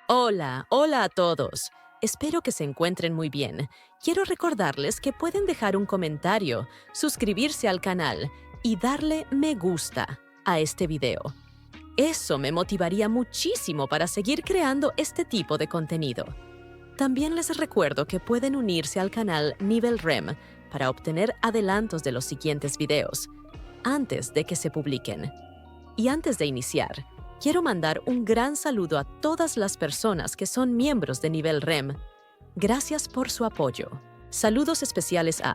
Hola, hola a todos. Espero que se encuentren muy bien. Quiero recordarles que pueden dejar un comentario, suscribirse al canal y darle me gusta a este video. Eso me motivaría muchísimo para seguir creando este tipo de contenido. También les recuerdo que pueden unirse al canal Nivel REM para obtener adelantos de los siguientes videos, antes de que se publiquen. Y antes de iniciar, quiero mandar un gran saludo a todas las personas que son miembros de Nivel REM. Gracias por su apoyo. Saludos especiales a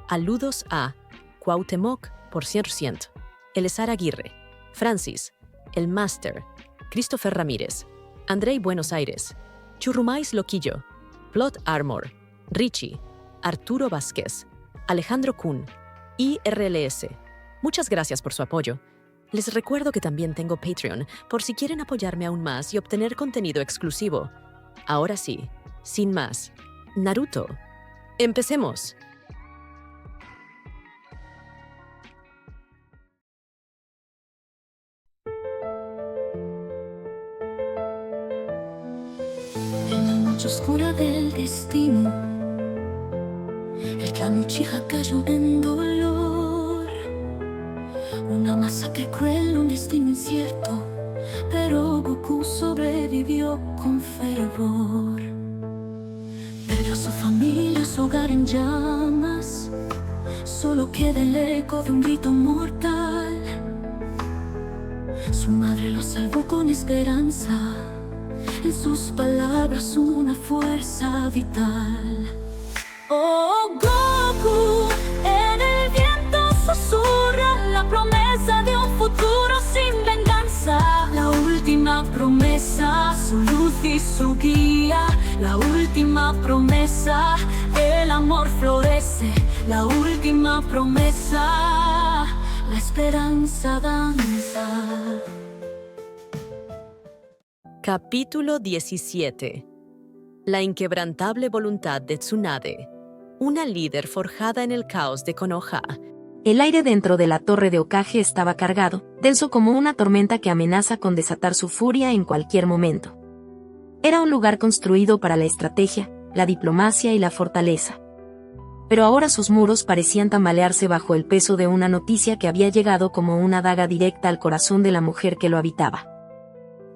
Aludos a Cuauhtémoc por 100%, Elezar Aguirre, Francis, El Master, Christopher Ramírez, Andrei Buenos Aires, Churrumais Loquillo, Plot Armor, Richie, Arturo Vázquez, Alejandro Kun y RLS. Muchas gracias por su apoyo. Les recuerdo que también tengo Patreon por si quieren apoyarme aún más y obtener contenido exclusivo. Ahora sí, sin más, Naruto. ¡Empecemos! En la noche oscura del destino, el clan Uchiha cayó en dolor. Una masacre cruel, un destino incierto, pero Goku sobrevivió con fervor. Perdió su familia, su hogar en llamas, solo queda el eco de un grito mortal. Su madre lo salvó con esperanza, en sus palabras una fuerza vital. Oh Goku, en el viento susurra la promesa de un futuro sin venganza. La última promesa, su luz y su guía. La última promesa, el amor florece. La última promesa, la esperanza danza. Capítulo 17. La inquebrantable voluntad de Tsunade, una líder forjada en el caos de Konoha. El aire dentro de la torre de Hokage estaba cargado, denso como una tormenta que amenaza con desatar su furia en cualquier momento. Era un lugar construido para la estrategia, la diplomacia y la fortaleza. Pero ahora sus muros parecían tambalearse bajo el peso de una noticia que había llegado como una daga directa al corazón de la mujer que lo habitaba.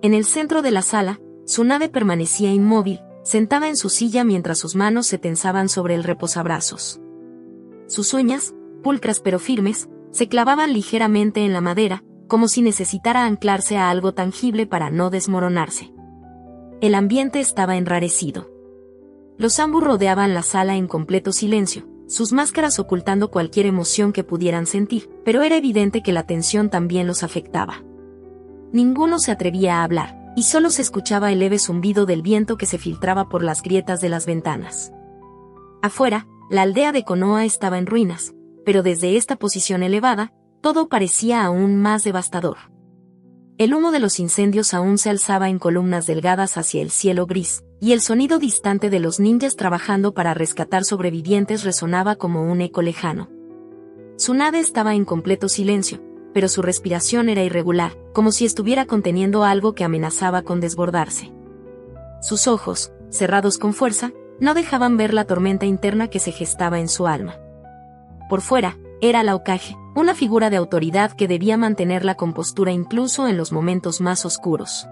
En el centro de la sala, Tsunade permanecía inmóvil, sentada en su silla mientras sus manos se tensaban sobre el reposabrazos. Sus uñas, pulcras pero firmes, se clavaban ligeramente en la madera, como si necesitara anclarse a algo tangible para no desmoronarse. El ambiente estaba enrarecido. Los Zanbu rodeaban la sala en completo silencio, sus máscaras ocultando cualquier emoción que pudieran sentir, pero era evidente que la tensión también los afectaba. Ninguno se atrevía a hablar, y solo se escuchaba el leve zumbido del viento que se filtraba por las grietas de las ventanas. Afuera, la aldea de Konoha estaba en ruinas, pero desde esta posición elevada, todo parecía aún más devastador. El humo de los incendios aún se alzaba en columnas delgadas hacia el cielo gris, y el sonido distante de los ninjas trabajando para rescatar sobrevivientes resonaba como un eco lejano. Tsunade estaba en completo silencio, pero su respiración era irregular, como si estuviera conteniendo algo que amenazaba con desbordarse. Sus ojos, cerrados con fuerza, no dejaban ver la tormenta interna que se gestaba en su alma. Por fuera, era la Hokage, una figura de autoridad que debía mantener la compostura incluso en los momentos más oscuros.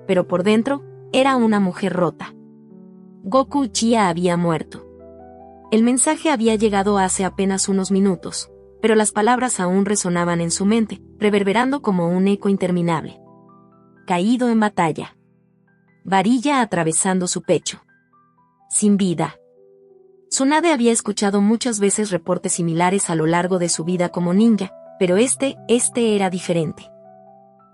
Pero por dentro, era una mujer rota. Goku Uchiha había muerto. El mensaje había llegado hace apenas unos minutos, pero las palabras aún resonaban en su mente, reverberando como un eco interminable. Caído en batalla. Varilla atravesando su pecho. Sin vida. Tsunade había escuchado muchas veces reportes similares a lo largo de su vida como ninja, pero este era diferente.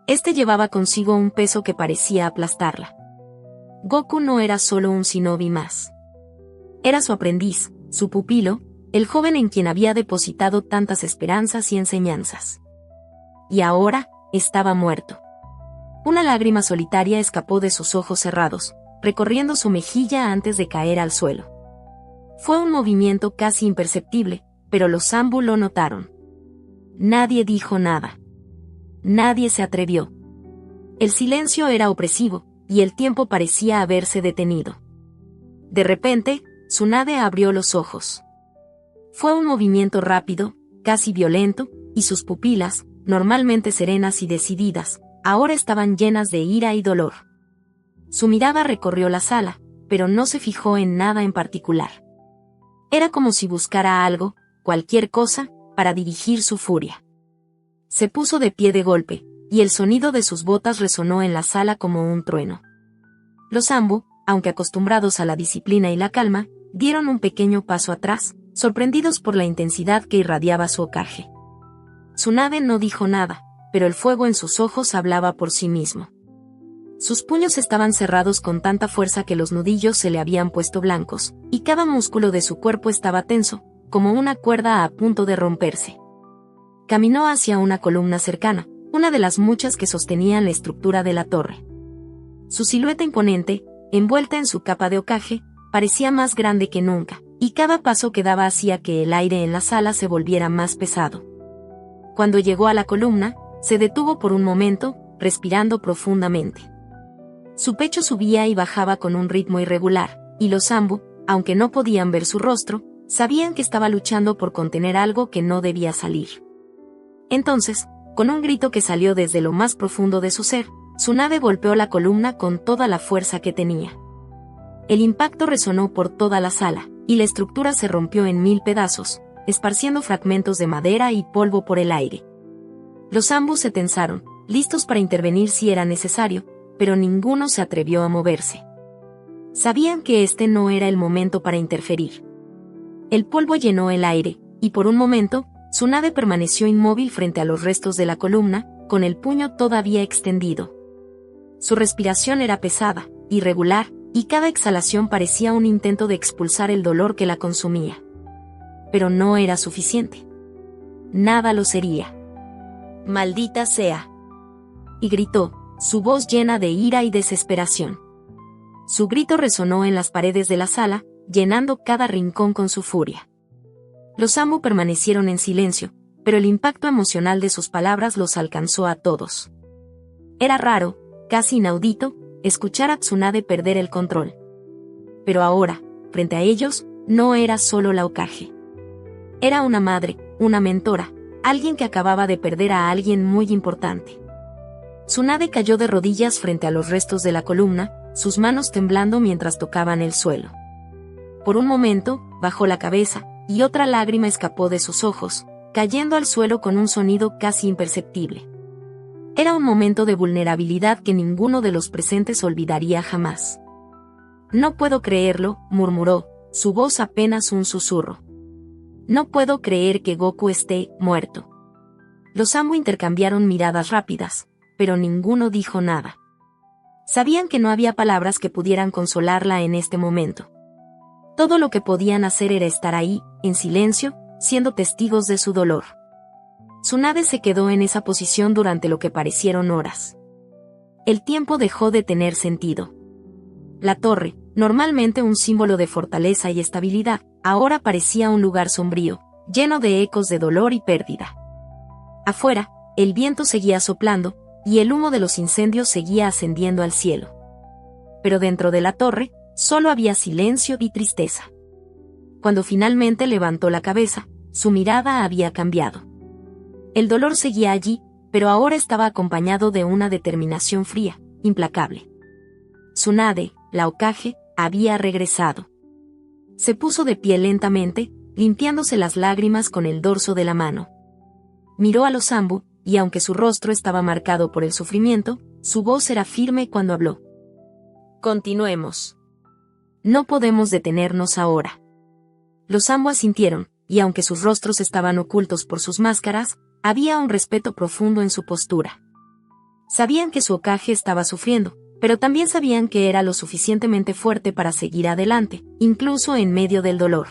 Este llevaba consigo un peso que parecía aplastarla. Goku no era solo un shinobi más. Era su aprendiz, su pupilo, el joven en quien había depositado tantas esperanzas y enseñanzas. Y ahora, estaba muerto. Una lágrima solitaria escapó de sus ojos cerrados, recorriendo su mejilla antes de caer al suelo. Fue un movimiento casi imperceptible, pero los Zanbu lo notaron. Nadie dijo nada. Nadie se atrevió. El silencio era opresivo, y el tiempo parecía haberse detenido. De repente, Tsunade abrió los ojos. Fue un movimiento rápido, casi violento, y sus pupilas, normalmente serenas y decididas, ahora estaban llenas de ira y dolor. Su mirada recorrió la sala, pero no se fijó en nada en particular. Era como si buscara algo, cualquier cosa, para dirigir su furia. Se puso de pie de golpe, y el sonido de sus botas resonó en la sala como un trueno. Los Anbu, aunque acostumbrados a la disciplina y la calma, dieron un pequeño paso atrás, sorprendidos por la intensidad que irradiaba su Hokage. Tsunade no dijo nada, pero el fuego en sus ojos hablaba por sí mismo. Sus puños estaban cerrados con tanta fuerza que los nudillos se le habían puesto blancos, y cada músculo de su cuerpo estaba tenso, como una cuerda a punto de romperse. Caminó hacia una columna cercana, una de las muchas que sostenían la estructura de la torre. Su silueta imponente, envuelta en su capa de Hokage, parecía más grande que nunca, y cada paso que daba hacía que el aire en la sala se volviera más pesado. Cuando llegó a la columna, se detuvo por un momento, respirando profundamente. Su pecho subía y bajaba con un ritmo irregular, y los Anbu, aunque no podían ver su rostro, sabían que estaba luchando por contener algo que no debía salir. Entonces, con un grito que salió desde lo más profundo de su ser, Tsunade golpeó la columna con toda la fuerza que tenía. El impacto resonó por toda la sala, y la estructura se rompió en 1000 pedazos, esparciendo fragmentos de madera y polvo por el aire. Los Anbu se tensaron, listos para intervenir si era necesario, pero ninguno se atrevió a moverse. Sabían que este no era el momento para interferir. El polvo llenó el aire, y por un momento, Tsunade permaneció inmóvil frente a los restos de la columna, con el puño todavía extendido. Su respiración era pesada, irregular, y cada exhalación parecía un intento de expulsar el dolor que la consumía. Pero no era suficiente. Nada lo sería. «¡Maldita sea!», y gritó, su voz llena de ira y desesperación. Su grito resonó en las paredes de la sala, llenando cada rincón con su furia. Los Anbu permanecieron en silencio, pero el impacto emocional de sus palabras los alcanzó a todos. Era raro, casi inaudito, escuchar a Tsunade perder el control. Pero ahora, frente a ellos, no era solo la Hokage. Era una madre, una mentora, alguien que acababa de perder a alguien muy importante. Tsunade cayó de rodillas frente a los restos de la columna, sus manos temblando mientras tocaban el suelo. Por un momento, bajó la cabeza, y otra lágrima escapó de sus ojos, cayendo al suelo con un sonido casi imperceptible. Era un momento de vulnerabilidad que ninguno de los presentes olvidaría jamás. «No puedo creerlo», murmuró, su voz apenas un susurro. «No puedo creer que Goku esté muerto». Los Anbu intercambiaron miradas rápidas, pero ninguno dijo nada. Sabían que no había palabras que pudieran consolarla en este momento. Todo lo que podían hacer era estar ahí, en silencio, siendo testigos de su dolor. Tsunade se quedó en esa posición durante lo que parecieron horas. El tiempo dejó de tener sentido. La torre, normalmente un símbolo de fortaleza y estabilidad, ahora parecía un lugar sombrío, lleno de ecos de dolor y pérdida. Afuera, el viento seguía soplando, y el humo de los incendios seguía ascendiendo al cielo. Pero dentro de la torre, solo había silencio y tristeza. Cuando finalmente levantó la cabeza, su mirada había cambiado. El dolor seguía allí, pero ahora estaba acompañado de una determinación fría, implacable. Tsunade, la Hokage, había regresado. Se puso de pie lentamente, limpiándose las lágrimas con el dorso de la mano. Miró a los Anbu, y aunque su rostro estaba marcado por el sufrimiento, su voz era firme cuando habló. «Continuemos. No podemos detenernos ahora». Los Anbu asintieron, y aunque sus rostros estaban ocultos por sus máscaras, había un respeto profundo en su postura. Sabían que su Hokage estaba sufriendo, pero también sabían que era lo suficientemente fuerte para seguir adelante, incluso en medio del dolor.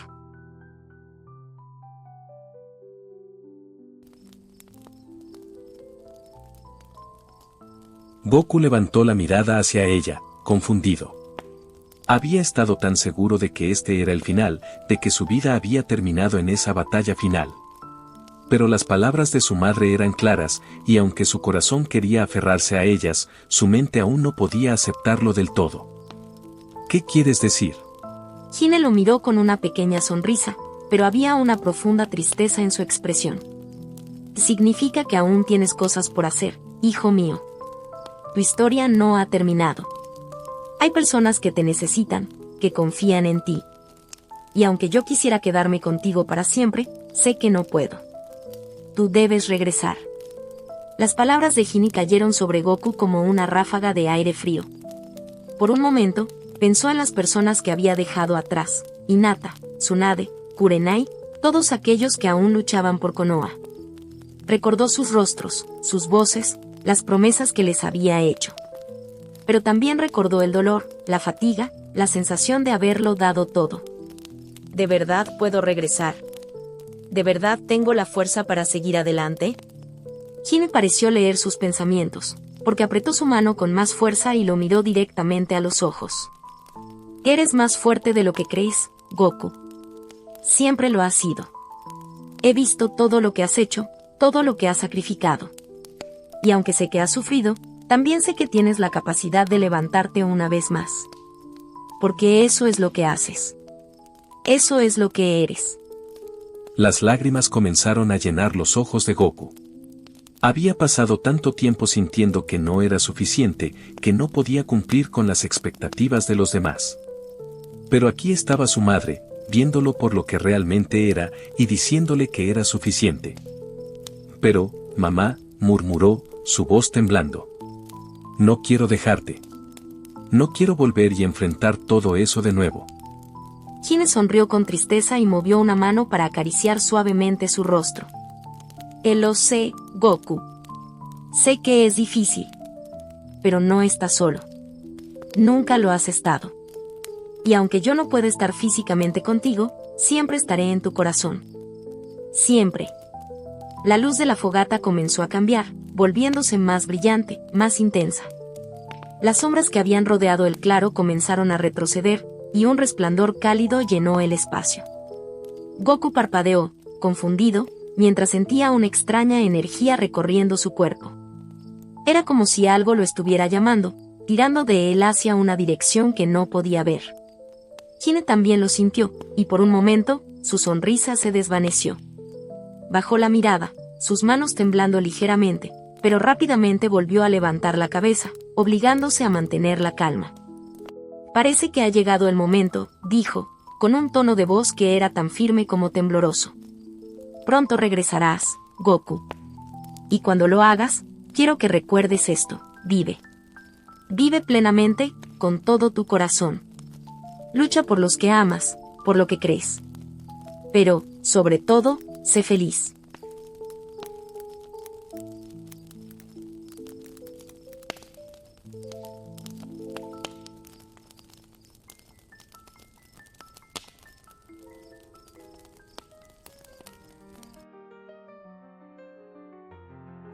Goku levantó la mirada hacia ella, confundido. Había estado tan seguro de que este era el final, de que su vida había terminado en esa batalla final. Pero las palabras de su madre eran claras, y aunque su corazón quería aferrarse a ellas, su mente aún no podía aceptarlo del todo. ¿Qué quieres decir? Hine lo miró con una pequeña sonrisa, pero había una profunda tristeza en su expresión. Significa que aún tienes cosas por hacer, hijo mío. Tu historia no ha terminado. Hay personas que te necesitan, que confían en ti. Y aunque yo quisiera quedarme contigo para siempre, sé que no puedo. Tú debes regresar. Las palabras de Hine cayeron sobre Goku como una ráfaga de aire frío. Por un momento, pensó en las personas que había dejado atrás, Hinata, Tsunade, Kurenai, todos aquellos que aún luchaban por Konoha. Recordó sus rostros, sus voces, las promesas que les había hecho. Pero también recordó el dolor, la fatiga, la sensación de haberlo dado todo. ¿De verdad puedo regresar? ¿De verdad tengo la fuerza para seguir adelante? Hine pareció leer sus pensamientos, porque apretó su mano con más fuerza y lo miró directamente a los ojos. Eres más fuerte de lo que crees, Goku. Siempre lo has sido. He visto todo lo que has hecho, todo lo que has sacrificado. Y aunque sé que has sufrido, también sé que tienes la capacidad de levantarte una vez más. Porque eso es lo que haces. Eso es lo que eres. Las lágrimas comenzaron a llenar los ojos de Goku. Había pasado tanto tiempo sintiendo que no era suficiente, que no podía cumplir con las expectativas de los demás. Pero aquí estaba su madre, viéndolo por lo que realmente era, y diciéndole que era suficiente. Pero, mamá, murmuró, su voz temblando. No quiero dejarte. No quiero volver y enfrentar todo eso de nuevo. Hine sonrió con tristeza y movió una mano para acariciar suavemente su rostro. Lo sé, Goku. Sé que es difícil. Pero no estás solo. Nunca lo has estado. Y aunque yo no pueda estar físicamente contigo, siempre estaré en tu corazón. Siempre. La luz de la fogata comenzó a cambiar, volviéndose más brillante, más intensa. Las sombras que habían rodeado el claro comenzaron a retroceder, y un resplandor cálido llenó el espacio. Goku parpadeó, confundido, mientras sentía una extraña energía recorriendo su cuerpo. Era como si algo lo estuviera llamando, tirando de él hacia una dirección que no podía ver. Hine también lo sintió, y por un momento, su sonrisa se desvaneció. Bajó la mirada, sus manos temblando ligeramente, pero rápidamente volvió a levantar la cabeza, obligándose a mantener la calma. Parece que ha llegado el momento, dijo, con un tono de voz que era tan firme como tembloroso. Pronto regresarás, Goku. Y cuando lo hagas, quiero que recuerdes esto, vive. Vive plenamente, con todo tu corazón. Lucha por los que amas, por lo que crees. Pero, sobre todo, sé feliz.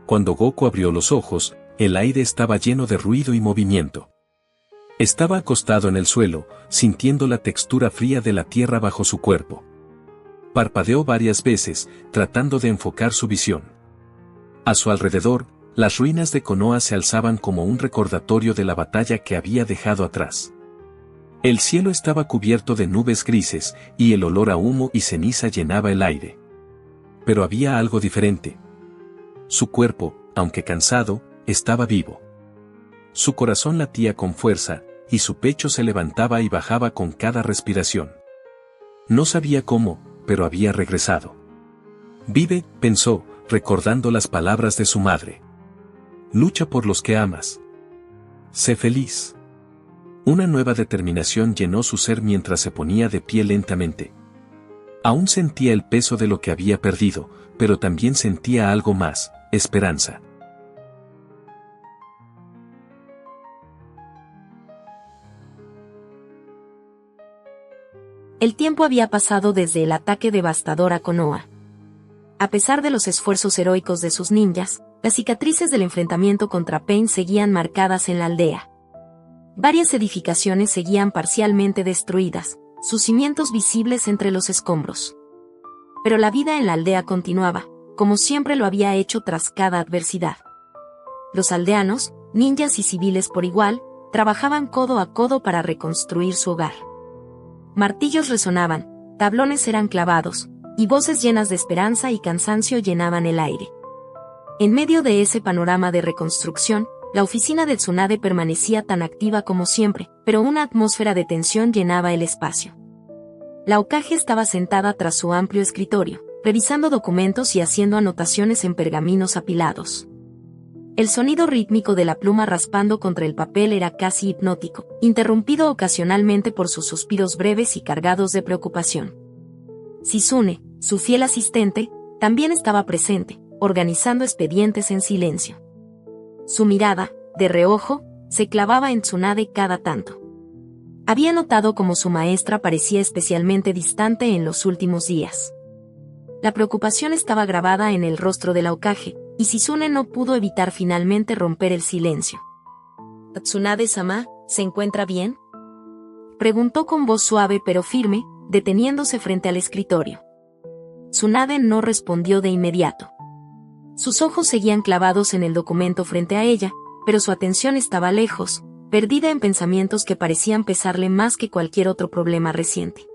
Cuando Goku abrió los ojos, el aire estaba lleno de ruido y movimiento. Estaba acostado en el suelo, sintiendo la textura fría de la tierra bajo su cuerpo. Parpadeó varias veces, tratando de enfocar su visión. A su alrededor, las ruinas de Konoha se alzaban como un recordatorio de la batalla que había dejado atrás. El cielo estaba cubierto de nubes grises, y el olor a humo y ceniza llenaba el aire. Pero había algo diferente. Su cuerpo, aunque cansado, estaba vivo. Su corazón latía con fuerza, y su pecho se levantaba y bajaba con cada respiración. No sabía cómo, pero había regresado. Vive, pensó, recordando las palabras de su madre. Lucha por los que amas. Sé feliz. Una nueva determinación llenó su ser mientras se ponía de pie lentamente. Aún sentía el peso de lo que había perdido, pero también sentía algo más, esperanza. El tiempo había pasado desde el ataque devastador a Konoha. A pesar de los esfuerzos heroicos de sus ninjas, las cicatrices del enfrentamiento contra Pain seguían marcadas en la aldea. Varias edificaciones seguían parcialmente destruidas, sus cimientos visibles entre los escombros. Pero la vida en la aldea continuaba, como siempre lo había hecho tras cada adversidad. Los aldeanos, ninjas y civiles por igual, trabajaban codo a codo para reconstruir su hogar. Martillos resonaban, tablones eran clavados, y voces llenas de esperanza y cansancio llenaban el aire. En medio de ese panorama de reconstrucción, la oficina de Tsunade permanecía tan activa como siempre, pero una atmósfera de tensión llenaba el espacio. La Hokage estaba sentada tras su amplio escritorio, revisando documentos y haciendo anotaciones en pergaminos apilados. El sonido rítmico de la pluma raspando contra el papel era casi hipnótico, interrumpido ocasionalmente por sus suspiros breves y cargados de preocupación. Shizune, su fiel asistente, también estaba presente, organizando expedientes en silencio. Su mirada, de reojo, se clavaba en Tsunade cada tanto. Había notado cómo su maestra parecía especialmente distante en los últimos días. La preocupación estaba grabada en el rostro de la Hokage, y Shizune no pudo evitar finalmente romper el silencio. ¿Tsunade-sama, se encuentra bien? Preguntó con voz suave pero firme, deteniéndose frente al escritorio. Tsunade no respondió de inmediato. Sus ojos seguían clavados en el documento frente a ella, pero su atención estaba lejos, perdida en pensamientos que parecían pesarle más que cualquier otro problema reciente.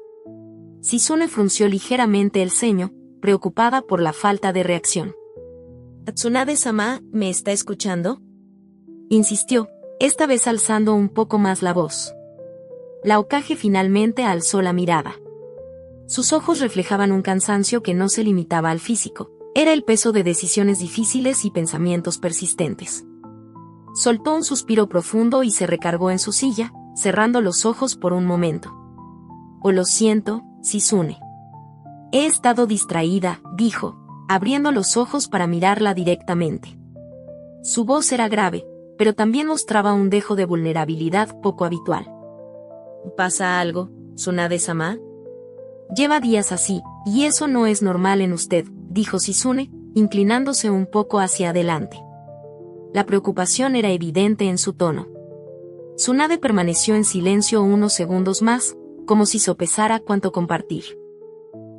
Shizune frunció ligeramente el ceño, preocupada por la falta de reacción. ¿Tsunade-sama, me está escuchando? Insistió, esta vez alzando un poco más la voz. La Hokage finalmente alzó la mirada. Sus ojos reflejaban un cansancio que no se limitaba al físico, era el peso de decisiones difíciles y pensamientos persistentes. Soltó un suspiro profundo y se recargó en su silla, cerrando los ojos por un momento. «Oh, lo siento, Shizune. He estado distraída», dijo, abriendo los ojos para mirarla directamente. Su voz era grave, pero también mostraba un dejo de vulnerabilidad poco habitual. ¿Pasa algo, Tsunade-sama? Lleva días así, y eso no es normal en usted, dijo Shizune, inclinándose un poco hacia adelante. La preocupación era evidente en su tono. Tsunade permaneció en silencio unos segundos más, como si sopesara cuánto compartir.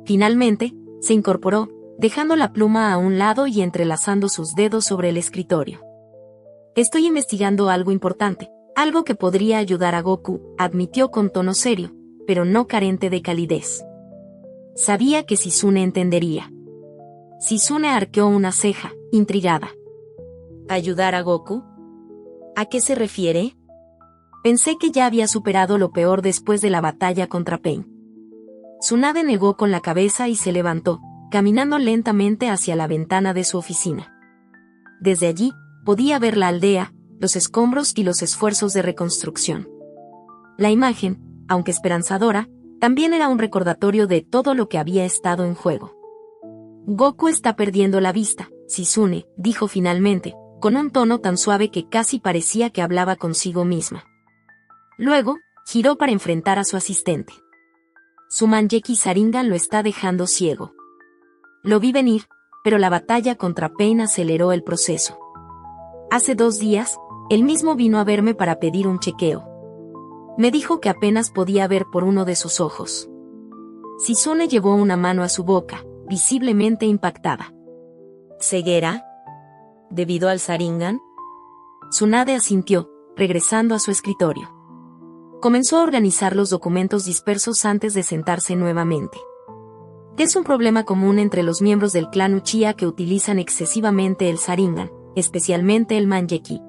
Finalmente, se incorporó, dejando la pluma a un lado y entrelazando sus dedos sobre el escritorio. «Estoy investigando algo importante, algo que podría ayudar a Goku», admitió con tono serio, pero no carente de calidez. Sabía que Shizune entendería. Shizune arqueó una ceja, intrigada. ¿Ayudar a Goku? ¿A qué se refiere? Pensé que ya había superado lo peor después de la batalla contra Pain. Tsunade negó con la cabeza y se levantó, caminando lentamente hacia la ventana de su oficina. Desde allí, podía ver la aldea, los escombros y los esfuerzos de reconstrucción. La imagen, aunque esperanzadora, también era un recordatorio de todo lo que había estado en juego. «Goku está perdiendo la vista», Shizune, dijo finalmente, con un tono tan suave que casi parecía que hablaba consigo misma. Luego, giró para enfrentar a su asistente. «Su Mangekyou Sharingan lo está dejando ciego. Lo vi venir, pero la batalla contra Pain aceleró el proceso. Hace 2 días, él mismo vino a verme para pedir un chequeo. Me dijo que apenas podía ver por uno de sus ojos». Shizune llevó una mano a su boca, visiblemente impactada. ¿Ceguera? ¿Debido al Sharingan? Tsunade asintió, regresando a su escritorio. Comenzó a organizar los documentos dispersos antes de sentarse nuevamente. Es un problema común entre los miembros del clan Uchiha que utilizan excesivamente el Sharingan, especialmente el Mangekyou.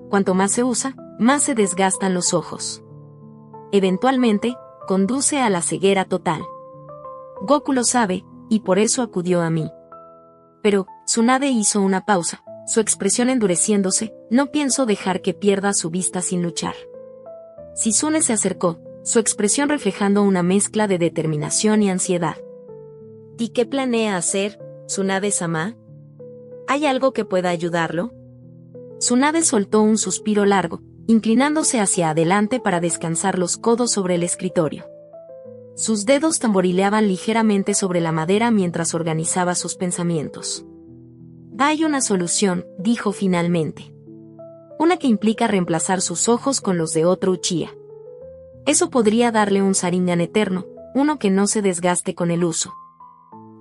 Cuanto más se usa, más se desgastan los ojos. Eventualmente, conduce a la ceguera total. Goku lo sabe, y por eso acudió a mí. Pero, Tsunade hizo una pausa, su expresión endureciéndose, no pienso dejar que pierda su vista sin luchar. Shizune se acercó, su expresión reflejando una mezcla de determinación y ansiedad. ¿Y qué planea hacer, Tsunade-sama? ¿Hay algo que pueda ayudarlo? Tsunade soltó un suspiro largo, inclinándose hacia adelante para descansar los codos sobre el escritorio. Sus dedos tamborileaban ligeramente sobre la madera mientras organizaba sus pensamientos. «Hay una solución», dijo finalmente. «Una que implica reemplazar sus ojos con los de otro Uchiha. Eso podría darle un Sharingan eterno, uno que no se desgaste con el uso.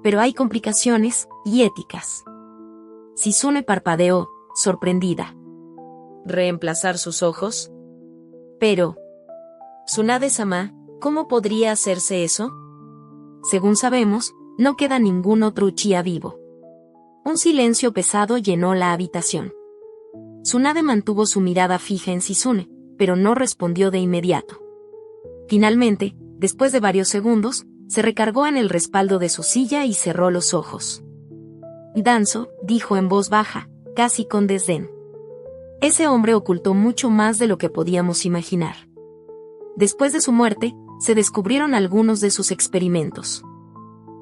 Pero hay complicaciones, y éticas. Shizune parpadeó, sorprendida. ¿Reemplazar sus ojos? Pero... Tsunade-sama, ¿cómo podría hacerse eso? Según sabemos, no queda ningún otro Uchiha vivo. Un silencio pesado llenó la habitación. Tsunade mantuvo su mirada fija en Shizune, pero no respondió de inmediato. Finalmente, después de varios segundos, se recargó en el respaldo de su silla y cerró los ojos. Danzo, dijo en voz baja, casi con desdén. Ese hombre ocultó mucho más de lo que podíamos imaginar. Después de su muerte, se descubrieron algunos de sus experimentos.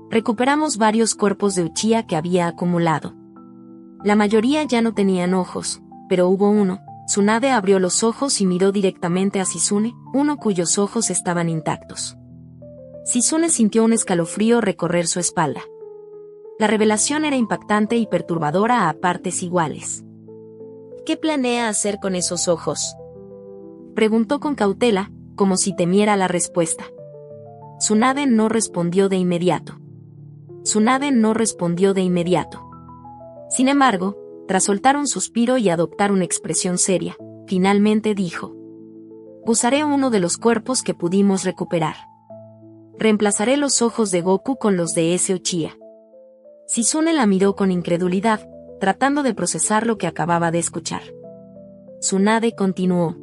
Recuperamos varios cuerpos de Uchiha que había acumulado. La mayoría ya no tenían ojos, pero hubo uno. Tsunade abrió los ojos y miró directamente a Shizune, uno cuyos ojos estaban intactos. Shizune sintió un escalofrío recorrer su espalda. La revelación era impactante y perturbadora a partes iguales. ¿Qué planea hacer con esos ojos?, preguntó con cautela, como si temiera la respuesta. Tsunade no respondió de inmediato. Sin embargo, tras soltar un suspiro y adoptar una expresión seria, finalmente dijo: usaré uno de los cuerpos que pudimos recuperar. Reemplazaré los ojos de Goku con los de ese Uchiha. Shizune la miró con incredulidad, tratando de procesar lo que acababa de escuchar. Tsunade continuó: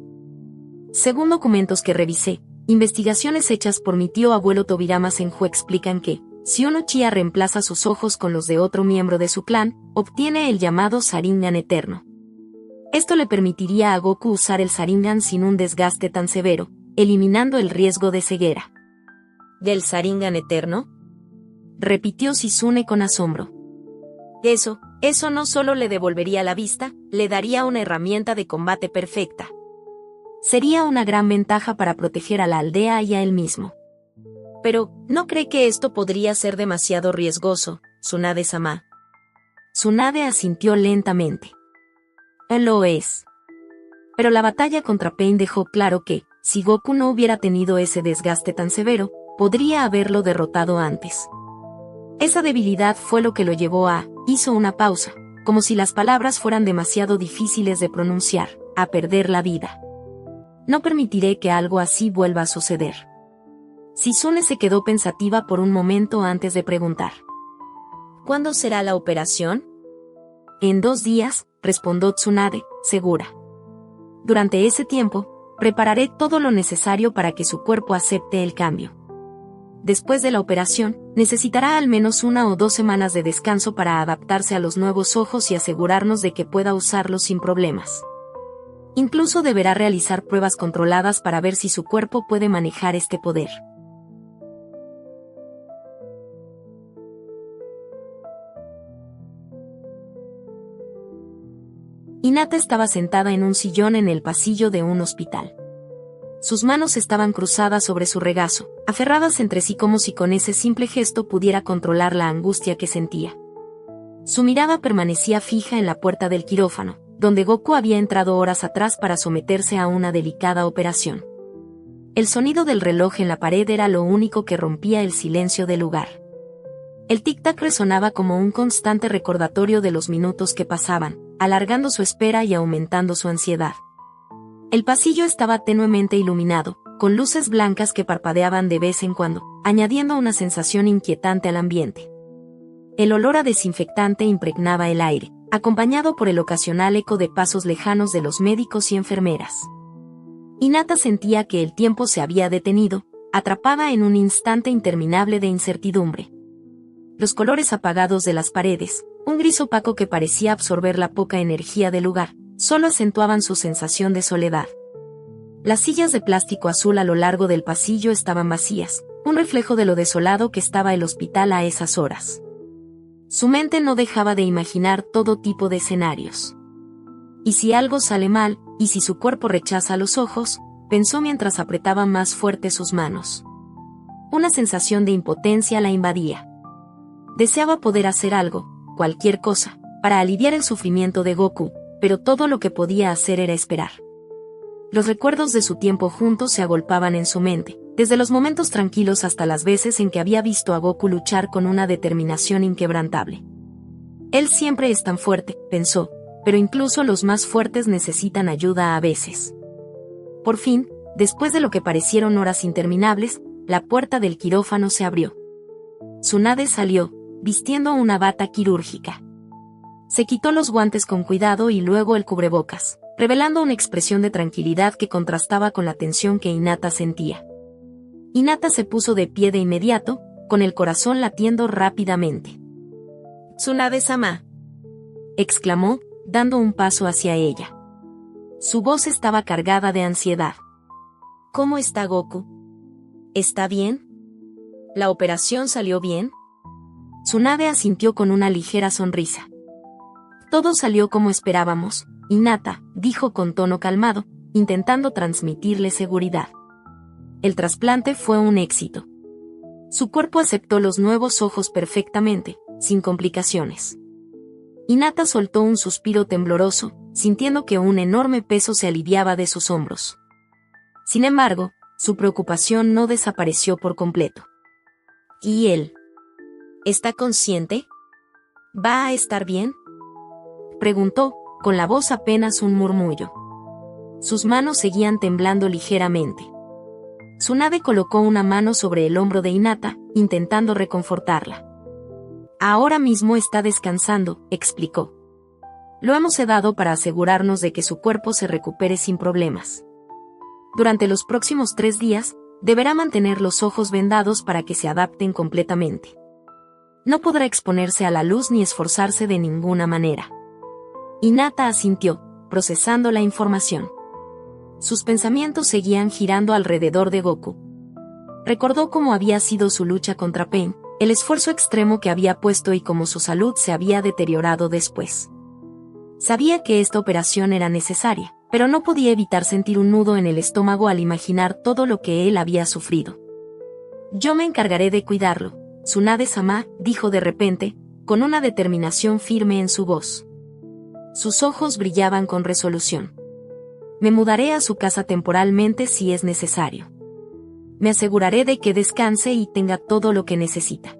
según documentos que revisé, investigaciones hechas por mi tío abuelo Tobirama Senju explican que, si un Uchiha reemplaza sus ojos con los de otro miembro de su clan, obtiene el llamado Sharingan eterno. Esto le permitiría a Goku usar el Sharingan sin un desgaste tan severo, eliminando el riesgo de ceguera. ¿Del Sharingan eterno?, repitió Shizune con asombro. Eso no solo le devolvería la vista, le daría una herramienta de combate perfecta. Sería una gran ventaja para proteger a la aldea y a él mismo. Pero, ¿no cree que esto podría ser demasiado riesgoso, Tsunade-sama? Tsunade asintió lentamente. Lo es. Pero la batalla contra Pain dejó claro que, si Goku no hubiera tenido ese desgaste tan severo, podría haberlo derrotado antes. Esa debilidad fue lo que lo llevó a... Hizo una pausa, como si las palabras fueran demasiado difíciles de pronunciar, a perder la vida. No permitiré que algo así vuelva a suceder. Shizune se quedó pensativa por un momento antes de preguntar: ¿cuándo será la operación? En 2 días, respondió Tsunade, segura. Durante ese tiempo, prepararé todo lo necesario para que su cuerpo acepte el cambio. Después de la operación, necesitará al menos 1 o 2 semanas de descanso para adaptarse a los nuevos ojos y asegurarnos de que pueda usarlos sin problemas. Incluso deberá realizar pruebas controladas para ver si su cuerpo puede manejar este poder. Hinata estaba sentada en un sillón en el pasillo de un hospital. Sus manos estaban cruzadas sobre su regazo, aferradas entre sí como si con ese simple gesto pudiera controlar la angustia que sentía. Su mirada permanecía fija en la puerta del quirófano, donde Goku había entrado horas atrás para someterse a una delicada operación. El sonido del reloj en la pared era lo único que rompía el silencio del lugar. El tic-tac resonaba como un constante recordatorio de los minutos que pasaban, alargando su espera y aumentando su ansiedad. El pasillo estaba tenuemente iluminado, con luces blancas que parpadeaban de vez en cuando, añadiendo una sensación inquietante al ambiente. El olor a desinfectante impregnaba el aire, acompañado por el ocasional eco de pasos lejanos de los médicos y enfermeras. Hinata sentía que el tiempo se había detenido, atrapada en un instante interminable de incertidumbre. Los colores apagados de las paredes, un gris opaco que parecía absorber la poca energía del lugar, solo acentuaban su sensación de soledad. Las sillas de plástico azul a lo largo del pasillo estaban vacías, un reflejo de lo desolado que estaba el hospital a esas horas. Su mente no dejaba de imaginar todo tipo de escenarios. ¿Y si algo sale mal? ¿Y si su cuerpo rechaza los ojos?, pensó mientras apretaba más fuerte sus manos. Una sensación de impotencia la invadía. Deseaba poder hacer algo, cualquier cosa, para aliviar el sufrimiento de Goku, pero todo lo que podía hacer era esperar. Los recuerdos de su tiempo juntos se agolpaban en su mente, desde los momentos tranquilos hasta las veces en que había visto a Goku luchar con una determinación inquebrantable. Él siempre es tan fuerte, pensó, pero incluso los más fuertes necesitan ayuda a veces. Por fin, después de lo que parecieron horas interminables, la puerta del quirófano se abrió. Tsunade salió, vistiendo una bata quirúrgica. Se quitó los guantes con cuidado y luego el cubrebocas, revelando una expresión de tranquilidad que contrastaba con la tensión que Hinata sentía. Hinata se puso de pie de inmediato, con el corazón latiendo rápidamente. «Tsunade-sama», exclamó, dando un paso hacia ella. Su voz estaba cargada de ansiedad. «¿Cómo está Goku? ¿Está bien? ¿La operación salió bien?» Tsunade asintió con una ligera sonrisa. «Todo salió como esperábamos», Hinata, dijo con tono calmado, intentando transmitirle seguridad. El trasplante fue un éxito. Su cuerpo aceptó los nuevos ojos perfectamente, sin complicaciones. Hinata soltó un suspiro tembloroso, sintiendo que un enorme peso se aliviaba de sus hombros. Sin embargo, su preocupación no desapareció por completo. ¿Y él? ¿Está consciente? ¿Va a estar bien?, preguntó, con la voz apenas un murmullo. Sus manos seguían temblando ligeramente. Tsunade colocó una mano sobre el hombro de Hinata, intentando reconfortarla. «Ahora mismo está descansando», explicó. «Lo hemos sedado para asegurarnos de que su cuerpo se recupere sin problemas. Durante los próximos 3 días, deberá mantener los ojos vendados para que se adapten completamente. No podrá exponerse a la luz ni esforzarse de ninguna manera». Hinata asintió, procesando la información. Sus pensamientos seguían girando alrededor de Goku. Recordó cómo había sido su lucha contra Pain, el esfuerzo extremo que había puesto y cómo su salud se había deteriorado después. Sabía que esta operación era necesaria, pero no podía evitar sentir un nudo en el estómago al imaginar todo lo que él había sufrido. «Yo me encargaré de cuidarlo», Tsunade-sama, dijo de repente, con una determinación firme en su voz. Sus ojos brillaban con resolución. «Me mudaré a su casa temporalmente si es necesario. Me aseguraré de que descanse y tenga todo lo que necesita».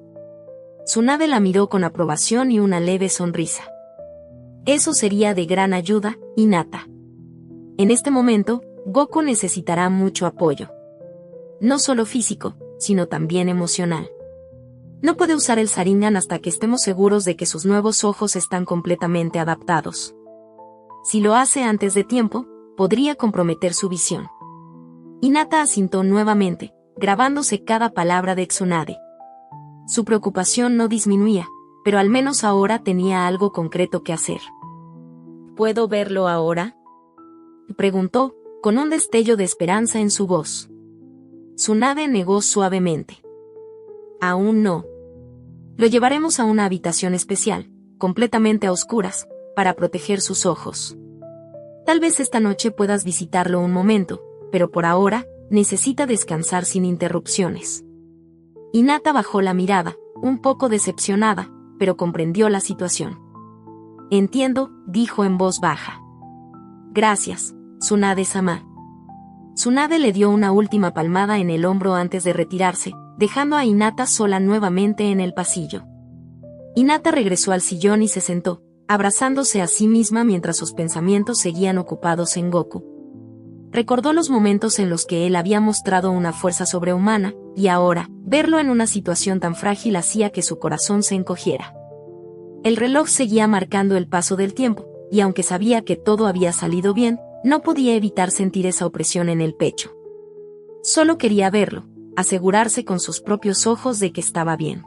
Tsunade la miró con aprobación y una leve sonrisa. «Eso sería de gran ayuda, Hinata. En este momento, Goku necesitará mucho apoyo. No solo físico, sino también emocional. No puede usar el Sharingan hasta que estemos seguros de que sus nuevos ojos están completamente adaptados. Si lo hace antes de tiempo, podría comprometer su visión». Hinata asintió nuevamente, grabándose cada palabra de Tsunade. Su preocupación no disminuía, pero al menos ahora tenía algo concreto que hacer. «¿Puedo verlo ahora?», preguntó, con un destello de esperanza en su voz. Tsunade negó suavemente. «Aún no. Lo llevaremos a una habitación especial, completamente a oscuras, para proteger sus ojos. Tal vez esta noche puedas visitarlo un momento, pero por ahora, necesita descansar sin interrupciones». Hinata bajó la mirada, un poco decepcionada, pero comprendió la situación. «Entiendo», dijo en voz baja. «Gracias, Tsunade-sama». Tsunade le dio una última palmada en el hombro antes de retirarse, dejando a Hinata sola nuevamente en el pasillo. Hinata regresó al sillón y se sentó, abrazándose a sí misma mientras sus pensamientos seguían ocupados en Goku. Recordó los momentos en los que él había mostrado una fuerza sobrehumana, y ahora, verlo en una situación tan frágil hacía que su corazón se encogiera. El reloj seguía marcando el paso del tiempo, y aunque sabía que todo había salido bien, no podía evitar sentir esa opresión en el pecho. Solo quería verlo, asegurarse con sus propios ojos de que estaba bien.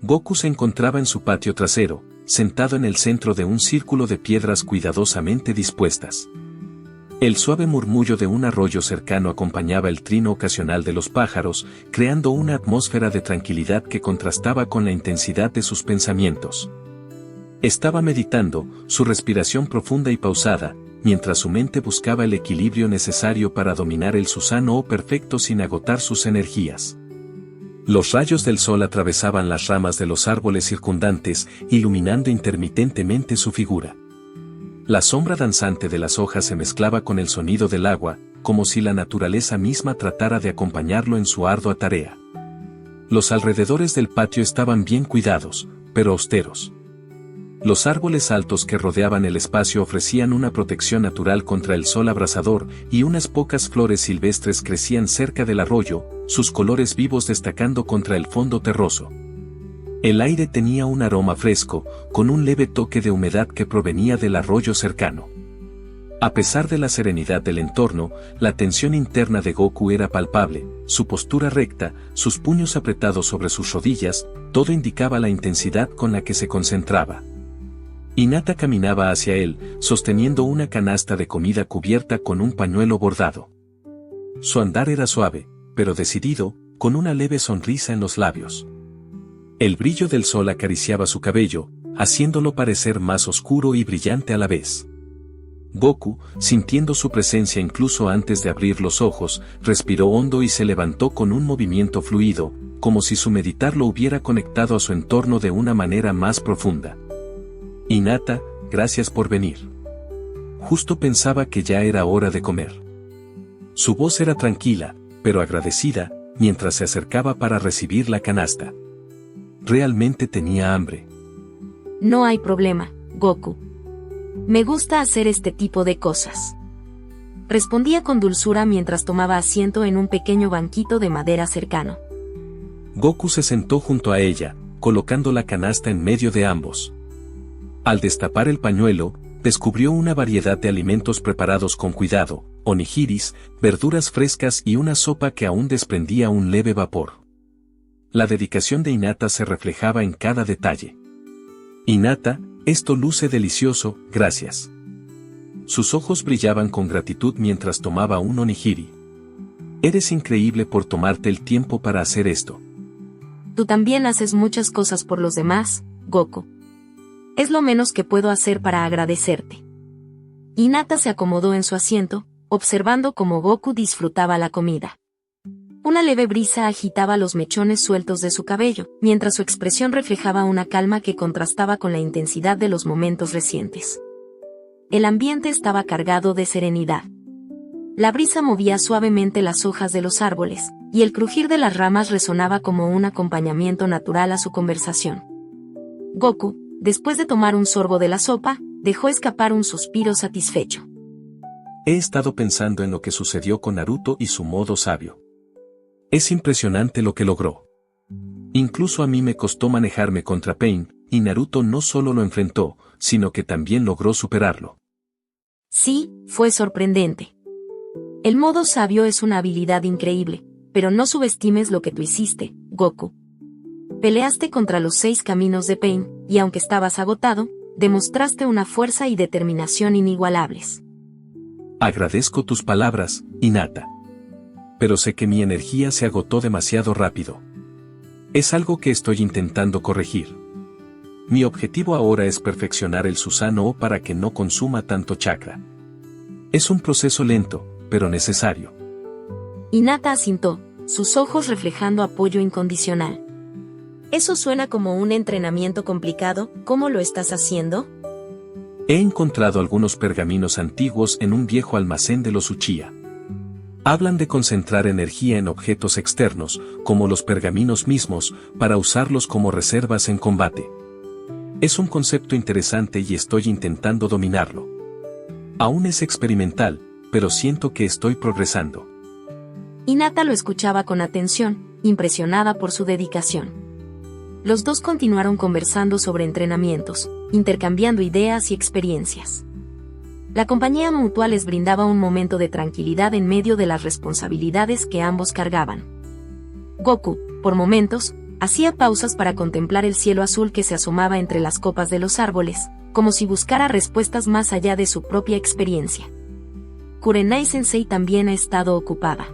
Goku se encontraba en su patio trasero, sentado en el centro de un círculo de piedras cuidadosamente dispuestas. El suave murmullo de un arroyo cercano acompañaba el trino ocasional de los pájaros, creando una atmósfera de tranquilidad que contrastaba con la intensidad de sus pensamientos. Estaba meditando, su respiración profunda y pausada, mientras su mente buscaba el equilibrio necesario para dominar el Susanoo perfecto sin agotar sus energías. Los rayos del sol atravesaban las ramas de los árboles circundantes, iluminando intermitentemente su figura. La sombra danzante de las hojas se mezclaba con el sonido del agua, como si la naturaleza misma tratara de acompañarlo en su ardua tarea. Los alrededores del patio estaban bien cuidados, pero austeros. Los árboles altos que rodeaban el espacio ofrecían una protección natural contra el sol abrasador, y unas pocas flores silvestres crecían cerca del arroyo, sus colores vivos destacando contra el fondo terroso. El aire tenía un aroma fresco, con un leve toque de humedad que provenía del arroyo cercano. A pesar de la serenidad del entorno, la tensión interna de Goku era palpable, su postura recta, sus puños apretados sobre sus rodillas, todo indicaba la intensidad con la que se concentraba. Hinata caminaba hacia él, sosteniendo una canasta de comida cubierta con un pañuelo bordado. Su andar era suave, pero decidido, con una leve sonrisa en los labios. El brillo del sol acariciaba su cabello, haciéndolo parecer más oscuro y brillante a la vez. Goku, sintiendo su presencia incluso antes de abrir los ojos, respiró hondo y se levantó con un movimiento fluido, como si su meditar lo hubiera conectado a su entorno de una manera más profunda. Hinata, gracias por venir. Justo pensaba que ya era hora de comer. Su voz era tranquila, pero agradecida, mientras se acercaba para recibir la canasta. Realmente tenía hambre. No hay problema, Goku. Me gusta hacer este tipo de cosas. Respondía con dulzura mientras tomaba asiento en un pequeño banquito de madera cercano. Goku se sentó junto a ella, colocando la canasta en medio de ambos. Al destapar el pañuelo, descubrió una variedad de alimentos preparados con cuidado, onigiris, verduras frescas y una sopa que aún desprendía un leve vapor. La dedicación de Hinata se reflejaba en cada detalle. Hinata, esto luce delicioso, gracias. Sus ojos brillaban con gratitud mientras tomaba un onigiri. Eres increíble por tomarte el tiempo para hacer esto. Tú también haces muchas cosas por los demás, Goku. Es lo menos que puedo hacer para agradecerte. Hinata se acomodó en su asiento, observando cómo Goku disfrutaba la comida. Una leve brisa agitaba los mechones sueltos de su cabello, mientras su expresión reflejaba una calma que contrastaba con la intensidad de los momentos recientes. El ambiente estaba cargado de serenidad. La brisa movía suavemente las hojas de los árboles, y el crujir de las ramas resonaba como un acompañamiento natural a su conversación. Goku, después de tomar un sorbo de la sopa, dejó escapar un suspiro satisfecho. He estado pensando en lo que sucedió con Naruto y su modo sabio. Es impresionante lo que logró. Incluso a mí me costó manejarme contra Pain, y Naruto no solo lo enfrentó, sino que también logró superarlo. Sí, fue sorprendente. El modo sabio es una habilidad increíble, pero no subestimes lo que tú hiciste, Goku. Peleaste contra los 6 caminos de Pain, y aunque estabas agotado, demostraste una fuerza y determinación inigualables. Agradezco tus palabras, Hinata. Pero sé que mi energía se agotó demasiado rápido. Es algo que estoy intentando corregir. Mi objetivo ahora es perfeccionar el Susanoo para que no consuma tanto chakra. Es un proceso lento, pero necesario. Hinata asintió, sus ojos reflejando apoyo incondicional. Eso suena como un entrenamiento complicado. ¿Cómo lo estás haciendo? He encontrado algunos pergaminos antiguos en un viejo almacén de los Uchiha. Hablan de concentrar energía en objetos externos, como los pergaminos mismos, para usarlos como reservas en combate. Es un concepto interesante y estoy intentando dominarlo. Aún es experimental, pero siento que estoy progresando. Hinata lo escuchaba con atención, impresionada por su dedicación. Los dos continuaron conversando sobre entrenamientos, intercambiando ideas y experiencias. La compañía mutua les brindaba un momento de tranquilidad en medio de las responsabilidades que ambos cargaban. Goku, por momentos, hacía pausas para contemplar el cielo azul que se asomaba entre las copas de los árboles, como si buscara respuestas más allá de su propia experiencia. Kurenai-sensei también ha estado ocupada.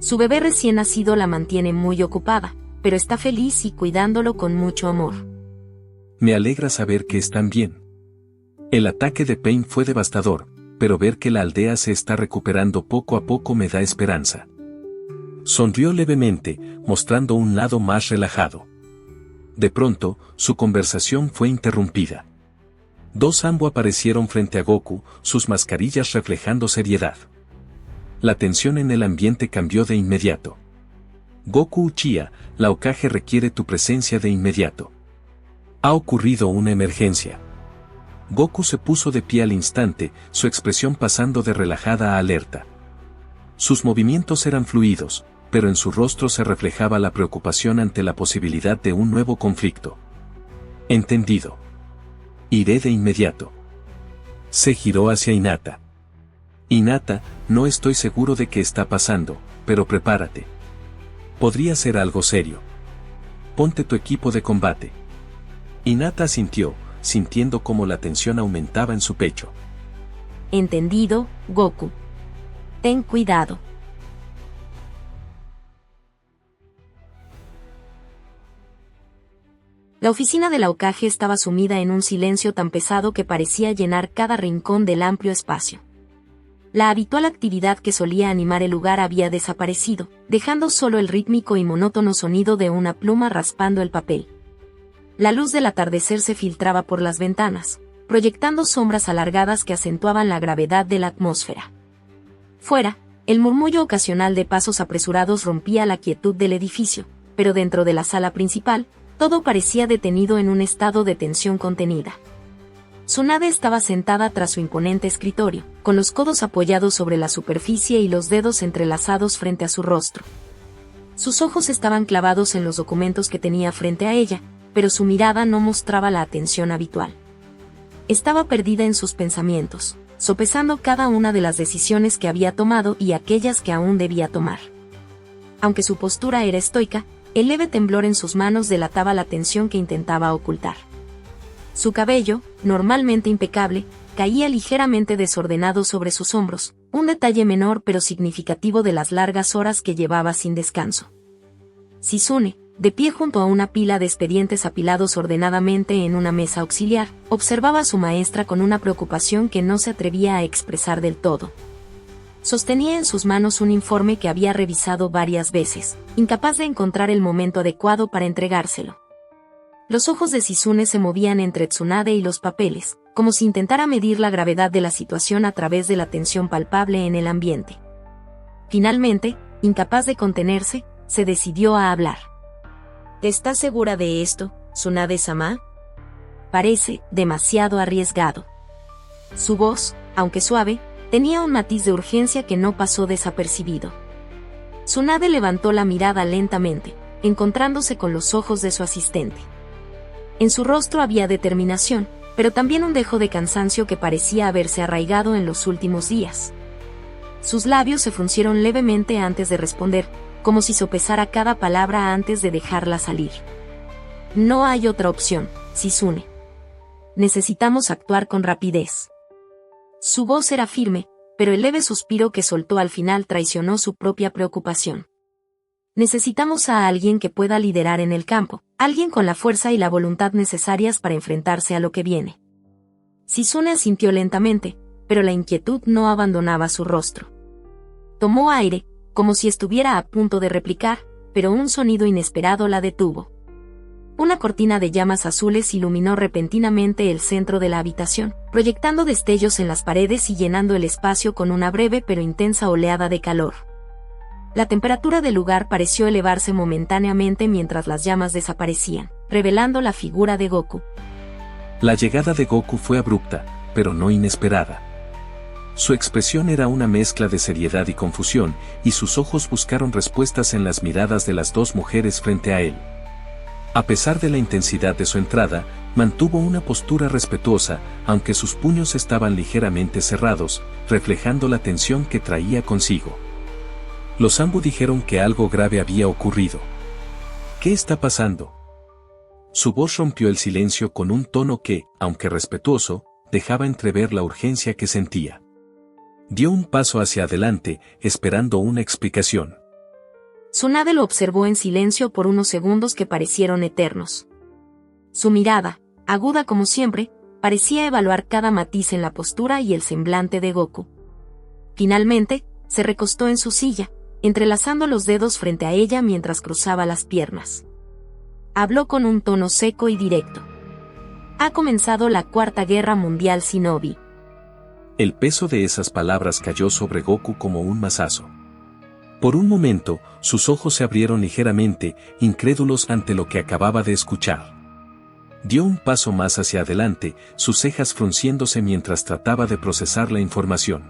Su bebé recién nacido la mantiene muy ocupada, pero está feliz y cuidándolo con mucho amor. Me alegra saber que están bien. El ataque de Pain fue devastador, pero ver que la aldea se está recuperando poco a poco me da esperanza. Sonrió levemente, mostrando un lado más relajado. De pronto, su conversación fue interrumpida. Dos Zambo aparecieron frente a Goku, sus mascarillas reflejando seriedad. la tensión en el ambiente cambió de inmediato. Goku Uchiha, la Hokage requiere tu presencia de inmediato. Ha ocurrido una emergencia. Goku se puso de pie al instante, su expresión pasando de relajada a alerta. Sus movimientos eran fluidos, pero en su rostro se reflejaba la preocupación ante la posibilidad de un nuevo conflicto. Entendido. Iré de inmediato. Se giró hacia Hinata. Hinata, no estoy seguro de qué está pasando, pero prepárate. Podría ser algo serio. Ponte tu equipo de combate. Hinata asintió, sintiendo cómo la tensión aumentaba en su pecho. Entendido, Goku. Ten cuidado. La oficina de la Hokage estaba sumida en un silencio tan pesado que parecía llenar cada rincón del amplio espacio. La habitual actividad que solía animar el lugar había desaparecido, dejando solo el rítmico y monótono sonido de una pluma raspando el papel. La luz del atardecer se filtraba por las ventanas, proyectando sombras alargadas que acentuaban la gravedad de la atmósfera. Fuera, el murmullo ocasional de pasos apresurados rompía la quietud del edificio, pero dentro de la sala principal, todo parecía detenido en un estado de tensión contenida. Tsunade estaba sentada tras su imponente escritorio, con los codos apoyados sobre la superficie y los dedos entrelazados frente a su rostro. Sus ojos estaban clavados en los documentos que tenía frente a ella, pero su mirada no mostraba la atención habitual. Estaba perdida en sus pensamientos, sopesando cada una de las decisiones que había tomado y aquellas que aún debía tomar. Aunque su postura era estoica, el leve temblor en sus manos delataba la tensión que intentaba ocultar. Su cabello, normalmente impecable, caía ligeramente desordenado sobre sus hombros, un detalle menor pero significativo de las largas horas que llevaba sin descanso. Shizune, de pie junto a una pila de expedientes apilados ordenadamente en una mesa auxiliar, observaba a su maestra con una preocupación que no se atrevía a expresar del todo. Sostenía en sus manos un informe que había revisado varias veces, incapaz de encontrar el momento adecuado para entregárselo. Los ojos de Shizune se movían entre Tsunade y los papeles, como si intentara medir la gravedad de la situación a través de la tensión palpable en el ambiente. Finalmente, incapaz de contenerse, se decidió a hablar. ¿Estás segura de esto, Tsunade-sama? Parece demasiado arriesgado. Su voz, aunque suave, tenía un matiz de urgencia que no pasó desapercibido. Tsunade levantó la mirada lentamente, encontrándose con los ojos de su asistente. En su rostro había determinación, pero también un dejo de cansancio que parecía haberse arraigado en los últimos días. Sus labios se fruncieron levemente antes de responder, como si sopesara cada palabra antes de dejarla salir. No hay otra opción, Shizune. Necesitamos actuar con rapidez. Su voz era firme, pero el leve suspiro que soltó al final traicionó su propia preocupación. Necesitamos a alguien que pueda liderar en el campo, alguien con la fuerza y la voluntad necesarias para enfrentarse a lo que viene. Shizune asintió lentamente, pero la inquietud no abandonaba su rostro. Tomó aire, como si estuviera a punto de replicar, pero un sonido inesperado la detuvo. Una cortina de llamas azules iluminó repentinamente el centro de la habitación, proyectando destellos en las paredes y llenando el espacio con una breve pero intensa oleada de calor. La temperatura del lugar pareció elevarse momentáneamente mientras las llamas desaparecían, revelando la figura de Goku. La llegada de Goku fue abrupta, pero no inesperada. Su expresión era una mezcla de seriedad y confusión, y sus ojos buscaron respuestas en las miradas de las dos mujeres frente a él. A pesar de la intensidad de su entrada, mantuvo una postura respetuosa, aunque sus puños estaban ligeramente cerrados, reflejando la tensión que traía consigo. Los Anbu dijeron que algo grave había ocurrido. ¿Qué está pasando? Su voz rompió el silencio con un tono que, aunque respetuoso, dejaba entrever la urgencia que sentía. Dio un paso hacia adelante, esperando una explicación. Tsunade lo observó en silencio por unos segundos que parecieron eternos. Su mirada, aguda como siempre, parecía evaluar cada matiz en la postura y el semblante de Goku. Finalmente, se recostó en su silla, entrelazando los dedos frente a ella mientras cruzaba las piernas. Habló con un tono seco y directo. Ha comenzado la Cuarta Guerra Mundial Shinobi. El peso de esas palabras cayó sobre Goku como un mazazo. Por un momento, sus ojos se abrieron ligeramente, incrédulos ante lo que acababa de escuchar. Dio un paso más hacia adelante, sus cejas frunciéndose mientras trataba de procesar la información.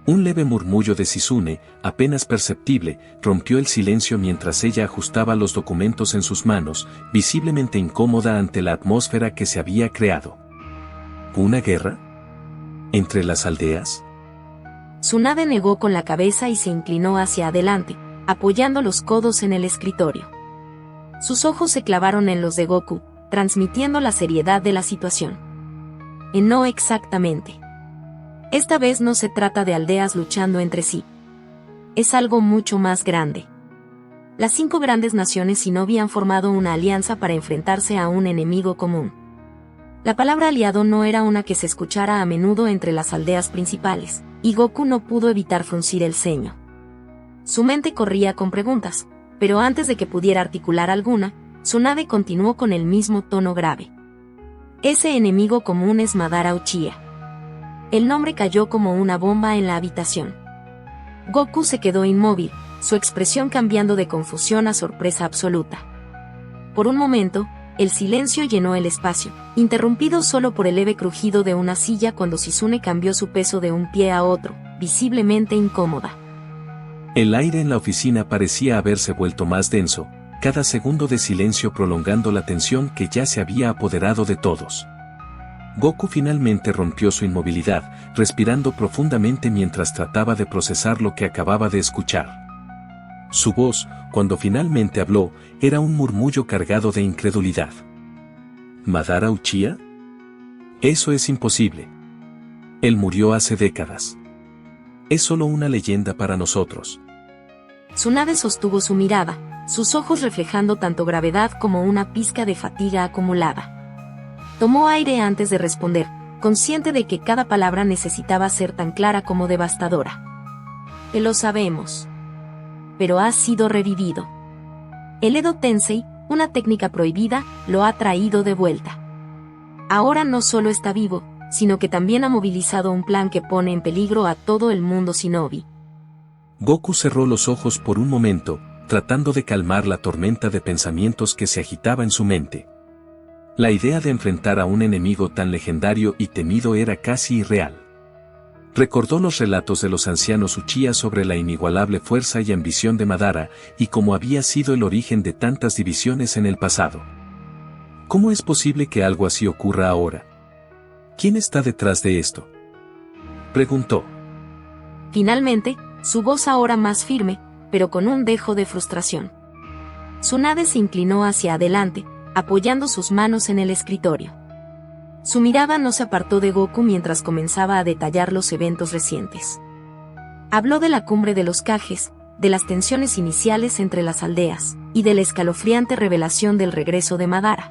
Un leve murmullo de Shizune, apenas perceptible, rompió el silencio mientras ella ajustaba los documentos en sus manos, visiblemente incómoda ante la atmósfera que se había creado. ¿Una guerra? ¿Entre las aldeas? Tsunade negó con la cabeza y se inclinó hacia adelante, apoyando los codos en el escritorio. Sus ojos se clavaron en los de Goku, transmitiendo la seriedad de la situación. No exactamente. Esta vez no se trata de aldeas luchando entre sí. Es algo mucho más grande. Las 5 grandes naciones Shinobi han formado una alianza para enfrentarse a un enemigo común. La palabra aliado no era una que se escuchara a menudo entre las aldeas principales, y Goku no pudo evitar fruncir el ceño. Su mente corría con preguntas, pero antes de que pudiera articular alguna, Tsunade continuó con el mismo tono grave. Ese enemigo común es Madara Uchiha. El nombre cayó como una bomba en la habitación. Goku se quedó inmóvil, su expresión cambiando de confusión a sorpresa absoluta. Por un momento, el silencio llenó el espacio, interrumpido solo por el leve crujido de una silla cuando Shizune cambió su peso de un pie a otro, visiblemente incómoda. El aire en la oficina parecía haberse vuelto más denso, cada segundo de silencio prolongando la tensión que ya se había apoderado de todos. Goku finalmente rompió su inmovilidad, respirando profundamente mientras trataba de procesar lo que acababa de escuchar. Su voz, cuando finalmente habló, era un murmullo cargado de incredulidad. ¿Madara Uchiha? Eso es imposible. Él murió hace décadas. Es solo una leyenda para nosotros. Tsunade sostuvo su mirada, sus ojos reflejando tanto gravedad como una pizca de fatiga acumulada. Tomó aire antes de responder, consciente de que cada palabra necesitaba ser tan clara como devastadora. Lo sabemos. Pero ha sido revivido. El Edo Tensei, una técnica prohibida, lo ha traído de vuelta. Ahora no solo está vivo, sino que también ha movilizado un plan que pone en peligro a todo el mundo Shinobi. Goku cerró los ojos por un momento, tratando de calmar la tormenta de pensamientos que se agitaba en su mente. La idea de enfrentar a un enemigo tan legendario y temido era casi irreal. Recordó los relatos de los ancianos Uchiha sobre la inigualable fuerza y ambición de Madara, y cómo había sido el origen de tantas divisiones en el pasado. ¿Cómo es posible que algo así ocurra ahora? ¿Quién está detrás de esto?, preguntó. Finalmente, su voz ahora más firme, pero con un dejo de frustración. Tsunade se inclinó hacia adelante, apoyando sus manos en el escritorio. Su mirada no se apartó de Goku mientras comenzaba a detallar los eventos recientes. Habló de la cumbre de los Kages, de las tensiones iniciales entre las aldeas, y de la escalofriante revelación del regreso de Madara.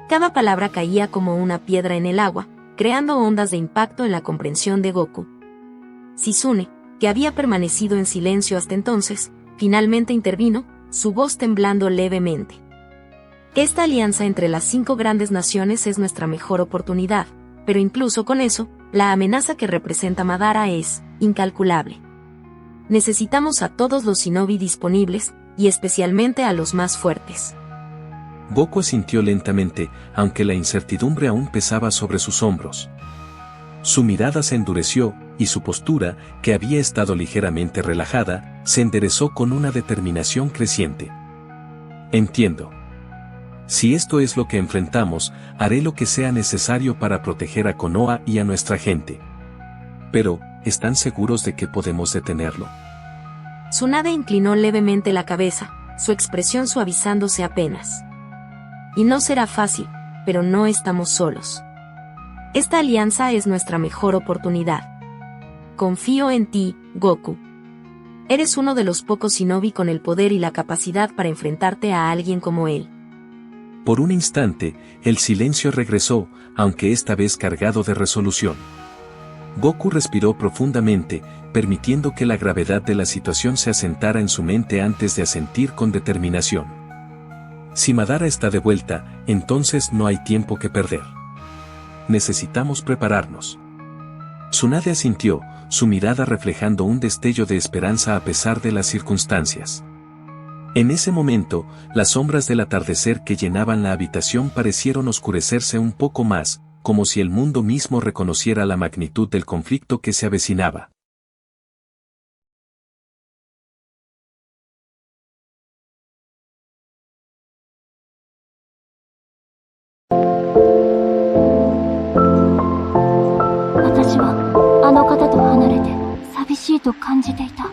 Cada palabra caía como una piedra en el agua, creando ondas de impacto en la comprensión de Goku. Shizune, que había permanecido en silencio hasta entonces, finalmente intervino, su voz temblando levemente. Esta alianza entre las 5 grandes naciones es nuestra mejor oportunidad, pero incluso con eso, la amenaza que representa Madara es incalculable. Necesitamos a todos los Shinobi disponibles, y especialmente a los más fuertes. Goku asintió lentamente, aunque la incertidumbre aún pesaba sobre sus hombros. Su mirada se endureció, y su postura, que había estado ligeramente relajada, se enderezó con una determinación creciente. Entiendo. Si esto es lo que enfrentamos, haré lo que sea necesario para proteger a Konoha y a nuestra gente. Pero, ¿están seguros de que podemos detenerlo? Tsunade inclinó levemente la cabeza, su expresión suavizándose apenas. Y no será fácil, pero no estamos solos. Esta alianza es nuestra mejor oportunidad. Confío en ti, Goku. Eres uno de los pocos Shinobi con el poder y la capacidad para enfrentarte a alguien como él. Por un instante, el silencio regresó, aunque esta vez cargado de resolución. Goku respiró profundamente, permitiendo que la gravedad de la situación se asentara en su mente antes de asentir con determinación. Si Madara está de vuelta, entonces no hay tiempo que perder. Necesitamos prepararnos. Tsunade asintió, su mirada reflejando un destello de esperanza a pesar de las circunstancias. En ese momento, las sombras del atardecer que llenaban la habitación parecieron oscurecerse un poco más, como si el mundo mismo reconociera la magnitud del conflicto que se avecinaba. Yo, あの方と離れて寂しいと感じていた。